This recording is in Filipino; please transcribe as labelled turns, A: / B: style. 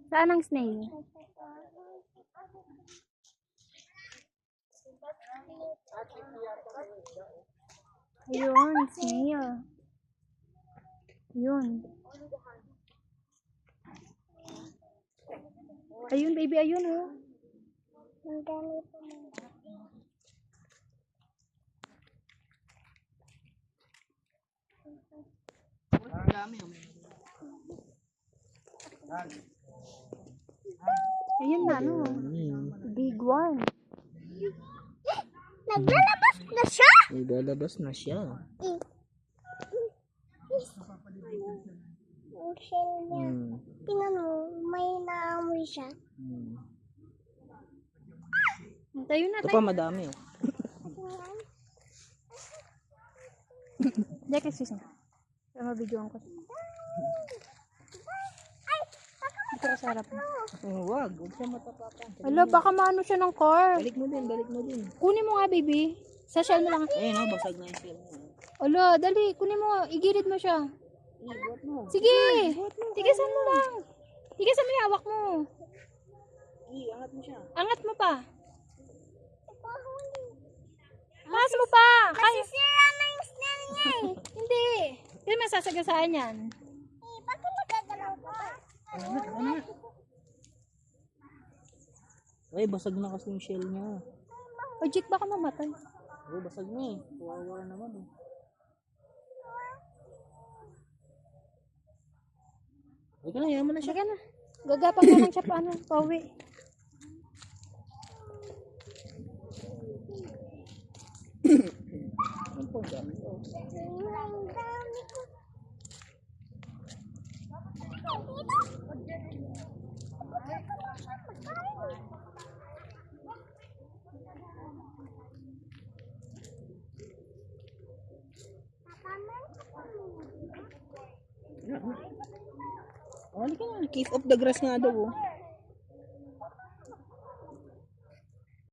A: Saan ang snail? Ayun, snail. Ayun. Ayun, baby, ayun, oh.
B: Ang dami pa
C: Ang dami oh.
A: Ayun na, no. Big one.
B: Naglalabas na siya?
C: Naglalabas na siya.
B: Ang shell niya. Tingnan mo, may naamoy siya.
A: Tayo na,
C: Ito
A: tayo.
C: pa madami oh.
A: Dek, excuse me. Para mabidyoan ko. Dito ka sa harap mo.
C: Wag siya matapakan.
A: Ala, baka maano siya ng car.
C: Balik mo din.
A: Kunin mo nga, baby. Sa shell mo lang.
C: Ayun oh, basag na yung shell mo.
A: Ala, dali. Kunin mo. Igilid mo siya.
C: Buhat mo.
A: Sige. Tigasan mo lang. Tigasan mo yung hawak mo.
C: Angat mo siya.
A: Angat mo pa. Angas mo pa. Kaya.
B: Sira na yung snail niya eh.
A: Hindi. Hindi masasagasaan yan.
B: Bakit nagagalaw pa?
C: Ay, basag na kasi yung shell niya.
A: O, Jit, baka mamatay.
C: Oh, basag na eh. Kawawa naman eh. Ika na, yaman na siya.
A: Sige na. Gagapang na lang siya paano. Pauwi.
C: Ang po, dami to.
B: Ang dami ko.
C: Oh, halika na. Keep off the grass nga daw oh.